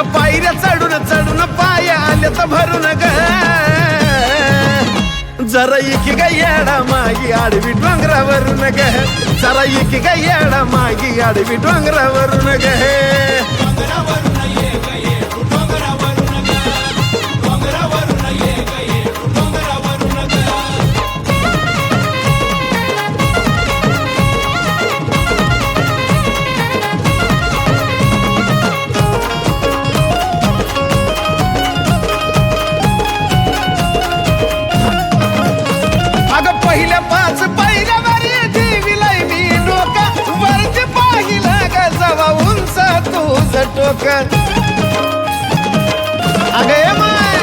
तुझ्या पायऱ्या चढून चढून पाय आल्यात भरून ग जरा इकी ग येडा मागी आडवी डोंगरावरून ग जरा इकी ग येडा मागी आडवी डोंगरावरून ग पहिल्या पाच पायऱ्यावर ठेविलाय मी डोका वरती पाहिला ग जवा उंच तुझं टोक अगे माय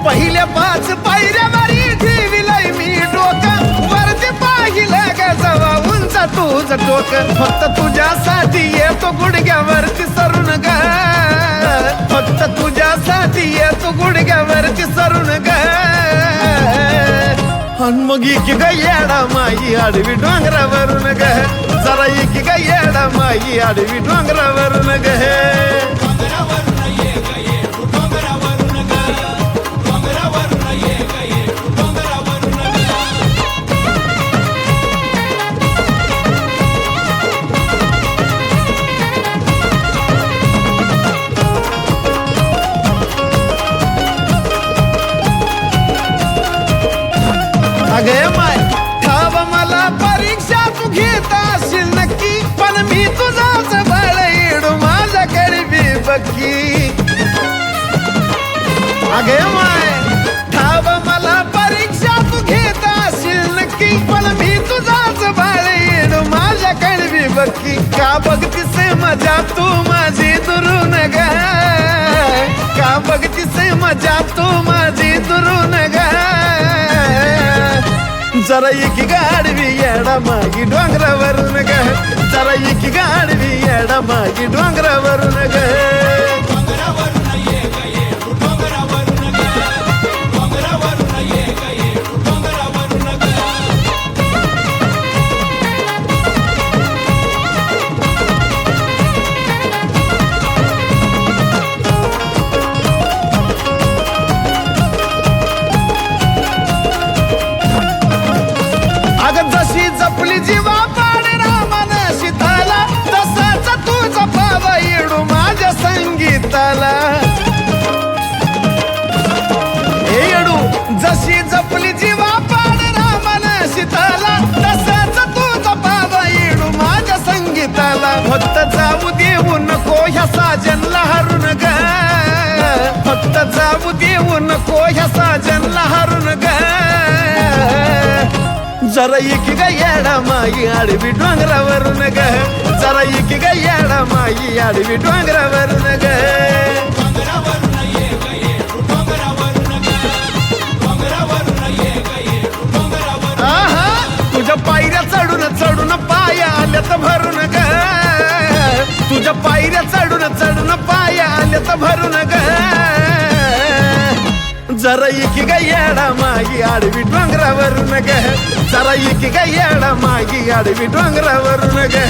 पहिल्या पाच पायऱ्यावर ठेविलाय मी डोका वरती पाहिला ग जवा उंच तुझं टोक फक्त तुझ्यासाठी येतो गुडघ्यावरती सरून ग फक्त तुझ्यासाठी येतो गुडघ्यावरती सरून ग मग इकी ग येडा माई आडवी डोंगरावरून ग जरा इकी ग येडा माई आडवी डोंगरावरून ग अगे माय ठाव मला परीक्षा तू घेत असेल नक्की पण मी तुझाच बाळ येडू माझ्याकडे बी बक्की अगे माय ठाव मला परीक्षा तू घेत असेल नक्की पण मी तुझाच बाळ येडू माझ्याकडे बी बक्की का बघतीस मजा तू माझी दुरून ग का बघतीस मजा तू माझी दुरून ग जरा इकी गाडवी येडा मागी डोंगरावरून ग जरा इकी गाडवी येडा मागी डोंगरावरून ग जशी जपली जीवा पाड रामान सीताला तसाच तुझा पावा येडू माझ्या संगीताला हे येडू जशी जपली जीवा पाड रामान सीताला तसाच तुझा पावा येडू माझ्या संगीताला फक्त जाऊ देऊ नको ह्या साजनला हरून ग फक्त जाऊ देऊ नको ह्या साजनला हरून ग जरा इकी ग येडा माई आडवी डोंगरावरून ग जरा इकी ग येडा माई आडवी डोंगरावरून ग आहा तुझ्या पायऱ्या चढून चढून पाय आल्यात भरून ग तुझ्या पायऱ्या चढून चढून पाय आल्यात भरून ग जरा इकी ग येडा मागी आडवी डोंगरावरून ग जरा इकी ग येडा मागी आडवी डोंगरावरून ग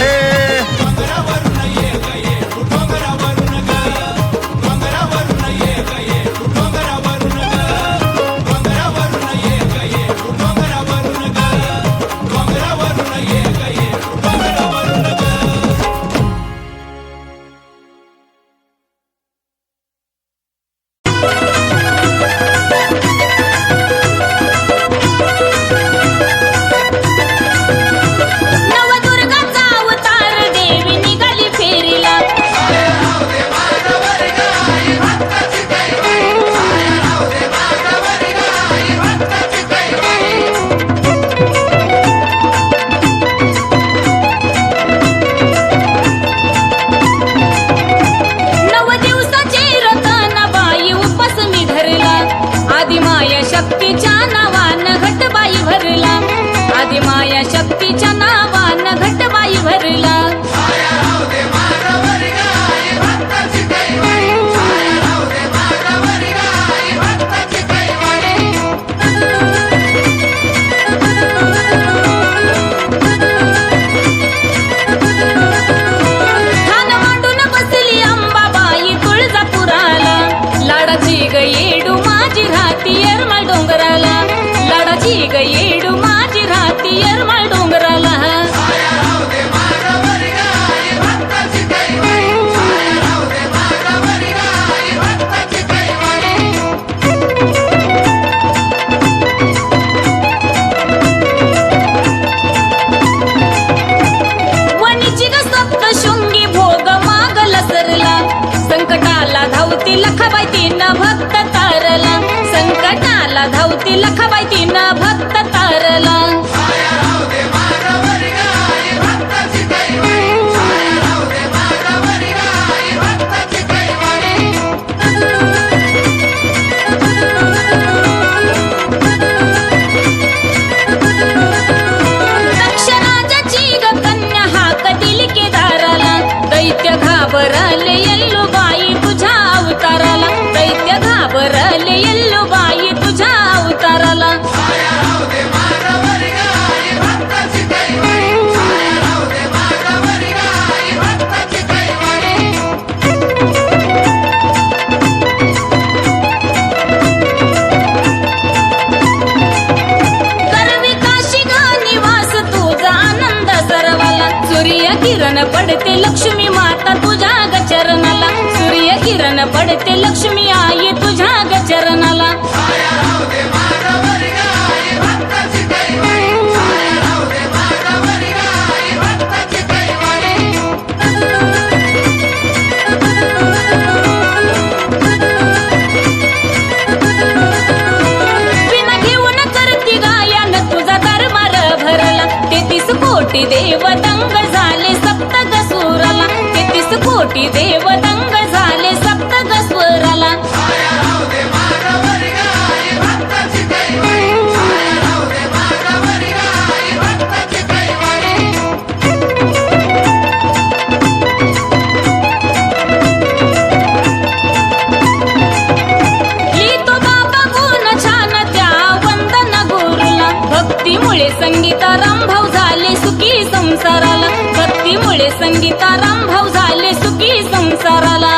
नवदुर्गाचा अवतार देवी निघाली धावती लखाबाई तिनं भक्त तारला घाबरले येल्लूबाई तुझ्या अवताराला दैत्य घाबरले येल्लूबाई तुझ्या अवताराला करवी काशी गा निवास तुझा आनंद सरवाला सूर्य किरण पडते लक्ष्मी माता तुझ्या गचरणाला सूर्य किरण पडते लक्ष्मी आई तुझ्या गचरणाला विना घेऊन करती गायन तुझा दरबार भरला 33 कोटी देव दंग झाले सप्तक सुराला 33 कोटी देव दंग झाले सप्तक स्वराला लिहितो बाबा गुण छान त्या वंदन गुरुला भक्तीमुळे संगीताराम भाऊ झाले सुखी संसाराला भक्तीमुळे संगीताराम भाऊ झाले सुखी संसाराला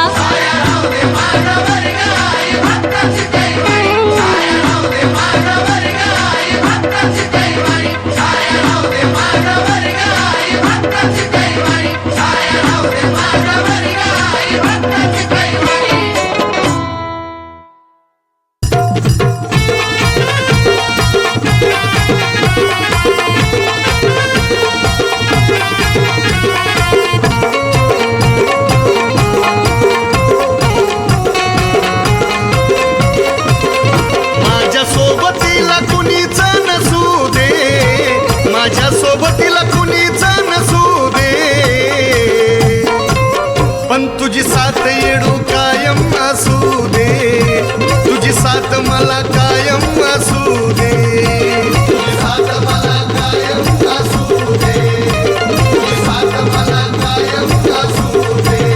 माझ्या सोबतीला कुणीच नसू दे माझ्या सोबतीला कुणीच नसू दे पण तुझी साथ येडू कायम असू दे तुझी साथ मला कायम असू दे तुझी साथ मला कायम असू दे तुझी साथ मला कायम असू दे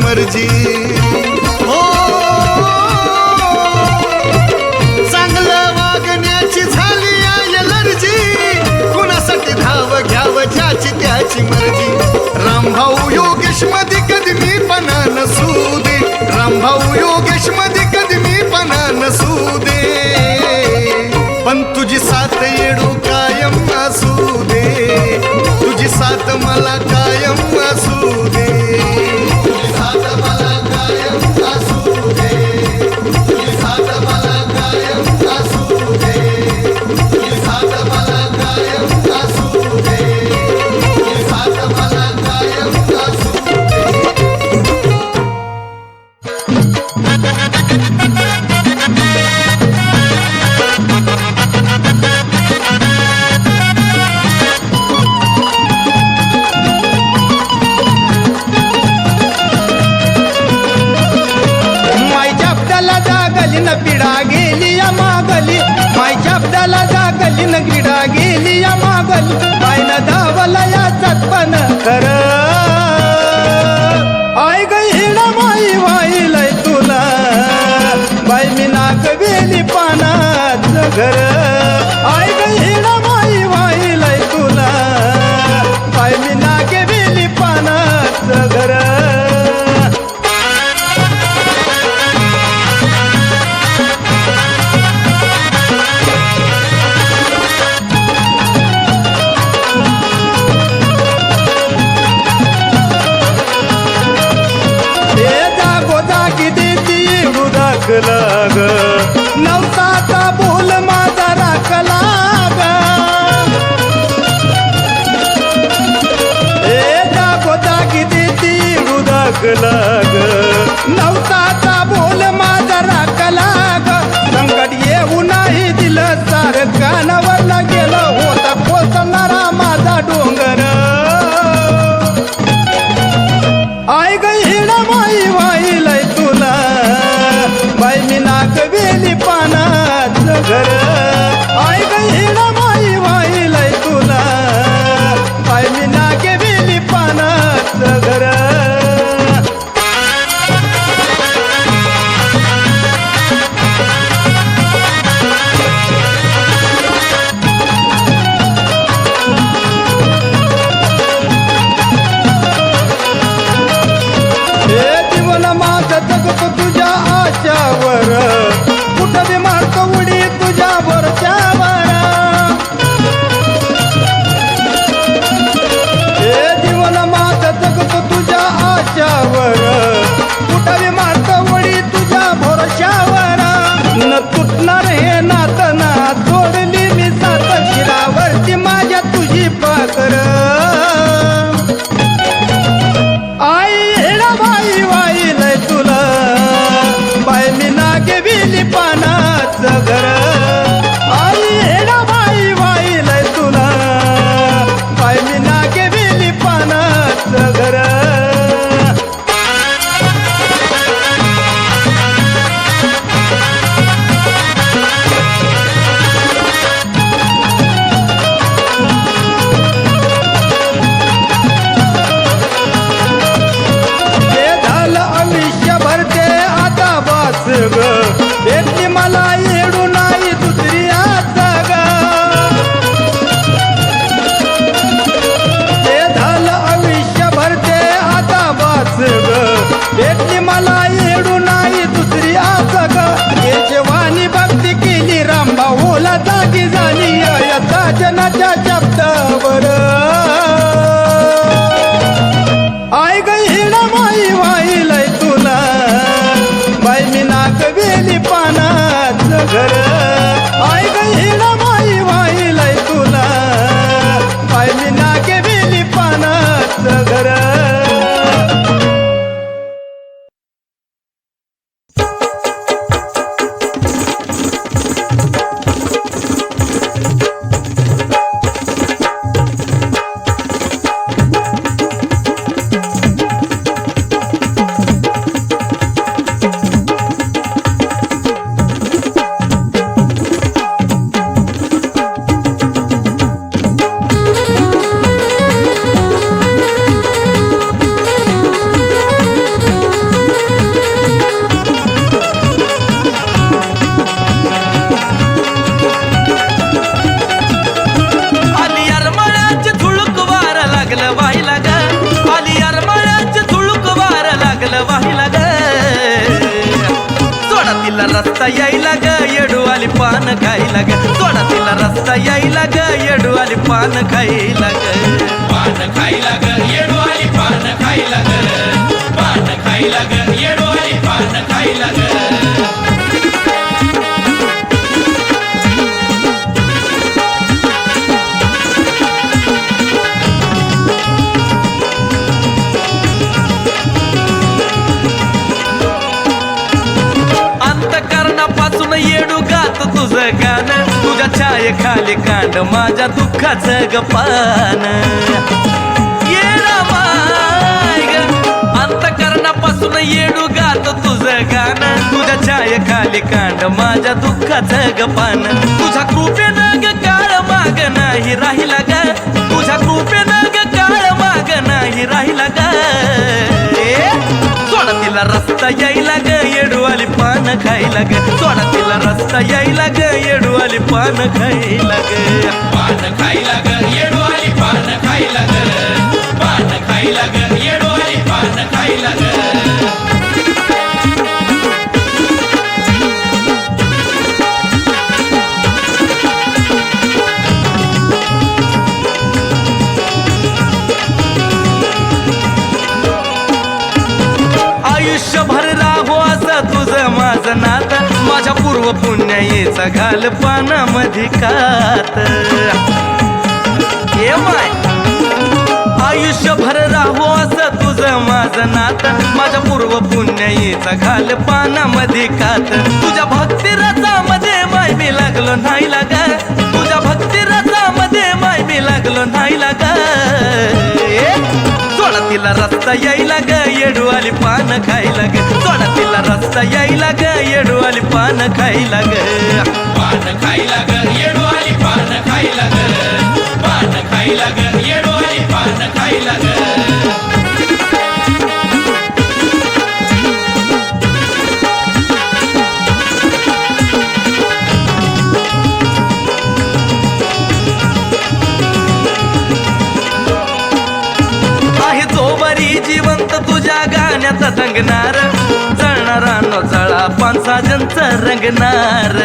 मर्जी हो चांगलं वागण्याची झाली एलर्जी कुणासाठी धाव घ्याव ज्याची त्याची मर्जी रामभाऊ योगेश मध्ये कधी मी पणा नसू दे रामभाऊ योगेश मध्ये कधी मी पणा नसू दे पण तुझी साथ येडू कायम असू दे तुझी साथ मला कायम असू दे तुझी साथ मला कायम असू दे तुझी साथ मला कायम असू दे तुझी साथ मला कायम असू दे तुझी साथ मला कायम असू दे न पिढा गेली या मागली मायच्या आपल्याला जागली न क्रीडा गेली या मागली बायन धावला या चटपण कर आय गईड माई वाईलय तुला बाई मी नाक बेली पानात घर आय गईड माई वाईलय तुला बाई मी नाक बेली पानात घर लाग नवसाचा बोल माझा राखला ग ए जागोजागी देती उदाक लाग नवसाचा बोल माझा राखला ग संकट येऊ नाही दिलं सार कानावर गेलं होता कोसळणारा माझा डोंगर आय गईड माई वाईलय तुला बाई मी नाक बेली पानात घर आय गईड माई वाईलय तुला बाई मी नाक बेली पानात घर रस्ता यायला ग येडू आली पान खायला ग सोडा तिला रस्ता यायला ग येडू आली पान खायला ग पान खायला ग येडू आली पान खायला ग पान खायला ग येडू आली पान खायला ग येडू गात तुझं गाणं तुझ्या छाये खाली कांड माझ्या दुःखाचं गपान येडा माय ग अंतकरणापासून येडू गात तुझं गाणं तुझ्या छाये खाली कांड माझ्या दुःखाचं गपान तुझ्या कृपेनं ग काळ माग नाही राहिला ग तुझ्या कृपेनं ग काळ माग नाही राहिला ग सोडा तिला रस्ता यायला ग येडू आली पान खायला ग सोडा तिला रस्ता यायला ग येडू आली पान खायला ग पान खायला ग येडू आली पान खायला ग पान खायला ग येडू आली पान खायला ग आयुष्यभर राहो असं तुझं माझं नात माझ्या पूर्व पुण्याईचा घाल पानामध्ये कात ए माय आयुष्यभर राहो असं तुझं माझं नात माझ्या पूर्व पुण्याईचा घाल पानामध्ये कात तुझ्या भक्ती रसामध्ये माय मी लागलो नाही लाग तुझ्या भक्ती रसामध्ये माय मी लागलो नाही लाग सोडा तिला रस्ता यायला ग येडू आली पान खायला ग सोडा तिला रस्ता यायला ग येडू आली पान खायला ग पान खायला ग येडू आली पान खायला ग पान खायला ग येडू आली पान खायला ग जिवंत तुझ्या गाण्यात रंगणार जळणारांनो जळा पानसाजनच रंगणार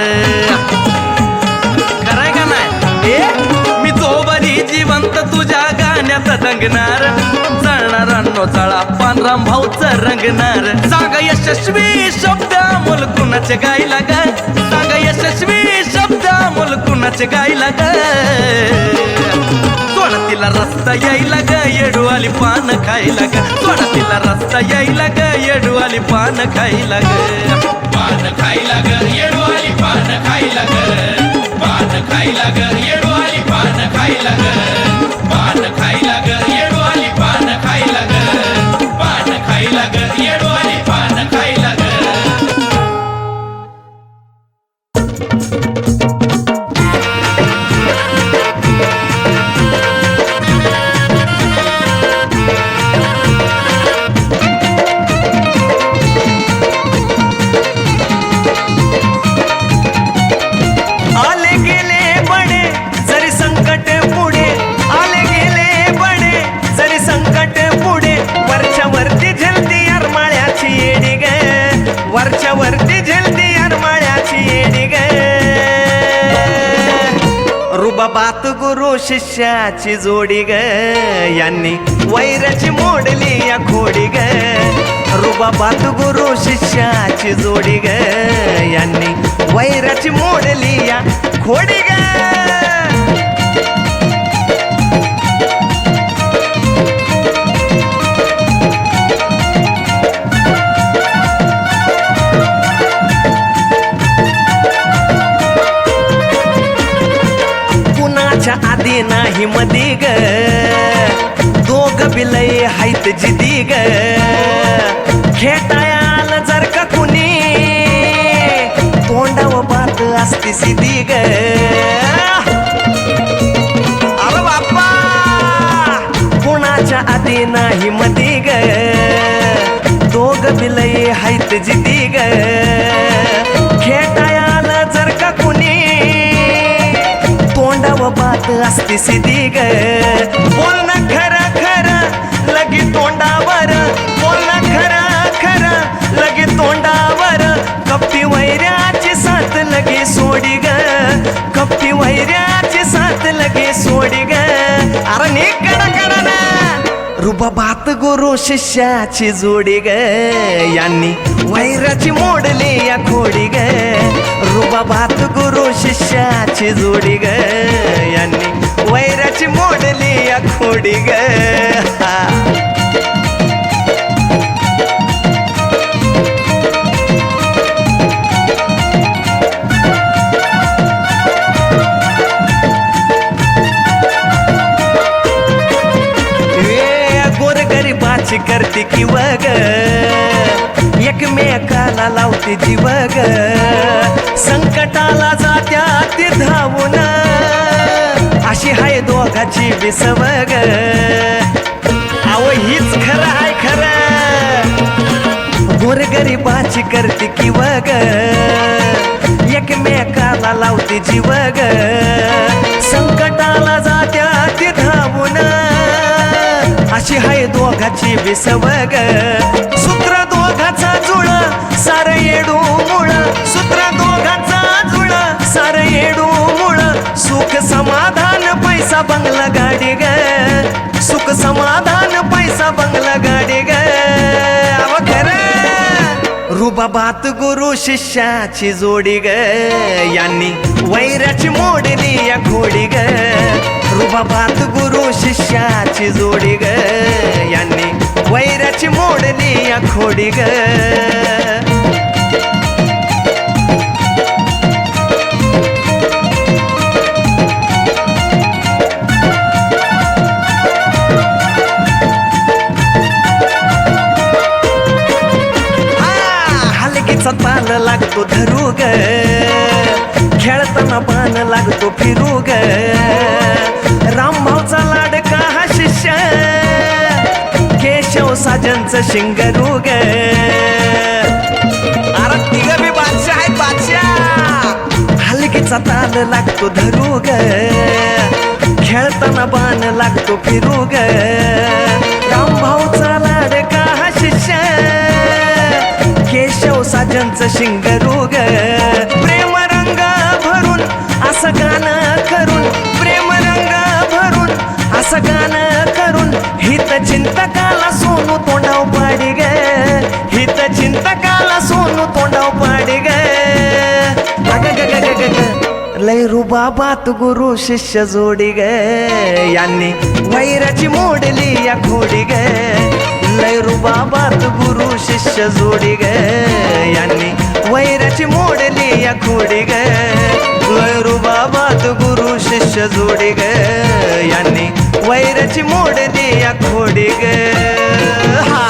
खरंय का नाही मी जोबरी जिवंत तुझ्या गाण्यात रंगणार जळणारांनो जळा पानराम भाऊच रंगणार सांगा यशस्वी शब्द अमोल कुणाचे गायला ग सांगा यशस्वी शब्द अमोल कुणाचे गायला ग सोडा तिला रस्ता यायला ग येडू आली पान खायला ग सोडा तिला रस्ता यायला ग येडू आली पान खायला ग पान खायला ग येडू आली पान खायला ग पान खायला ग येडू आली पान खायला ग पान खायला ग येडू आली पान खायला ग पान खायला ग येडू आली पान खायला ग वरती झेलती अरमाळ्याची येडी ग रुबाबात गुरु शिष्याची जोडी ग यांनी वैराची मोडली या खोडी ग रुबाबात गुरु शिष्याची जोडी ग यांनी वैराची मोडली या खोडी ग आधी नाही मधी ग दोघ बिलय हायत जिदी ग खेटायाल जर का कुणी तोंडाव बात असती सिधी ग अरे बाप्पा कुणाच्या आधी नाही मधी ग दोघ बिलय हायत जिदी ग खेटायाल जर का कुणी बात असती सिधी ग बोलणं खरं खरं लगी तोंडावर बोलणं खरं खरं रुबाबात गुरु शिष्याची जोडी ग यांनी वैराची मोडली या खोडी ग रुबाबात गुरु शिष्याची जोडी ग यांनी वैराची मोडली या खोडी ग गोरगरिबाची करते की वग एकमेकाला लावते जीव ग संकटाला जात्या ती धावून अशी हाय दोघाची विसवग अव हीच खरं हाय खरं गोरगरिबाची करते की वग एकमेकाला लावते जीव ग संकटाला जात्या ती धावून अशी हाय दोघाची विसवग सूत्र दोघाचा जुळ सार येडू मुळ सूत्र दोघाचा जुळ सार येडू मुळ सुख समाधान पैसा बंगला गाडी ग सुख समाधान पैसा बंगला गाडी ग अव खरं रुबाबात गुरु शिष्याची जोडी ग यांनी वैराची मोडली या खोडी ग रुबाबात गुरु शिष्याची जोडी ग यांनी वैराची मोडली या खोडी ग हलकीचा ताल लागतो धरू ग खेळताना बाण लागतो फिरू ग रामभाऊचा लाडका हा शिष्य केशव साजनचं शिंगरू ग अरे तिघ बी बादशाह आहे बादशाह हलकीचा ताल लागतो धरू ग खेळताना बाण लागतो फिरू ग रामभाऊचा लाडका हा शिष्य केशव साजनचं शिंगरू ग प्रेम रंग भरून असं गाणं करून प्रेम रंग भरून असं गाणं करून हित चिंतकाला सोनू तोंडाव पाडी ग हित चिंतकाला सोनू तोंडाव पाडी ग अग ग ग ग ग लय रुबाबात गुरु शिष्य जोडी ग यांनी वैराची मोडली या खोडी ग लय रुबाबात गुरु शिष्य जोडी ग यांनी वैराची मोडली या खोडी ग लय रुबाबात गुरु शिष्य जोडी ग यांनी वैराची मोडली या खोडी ग हा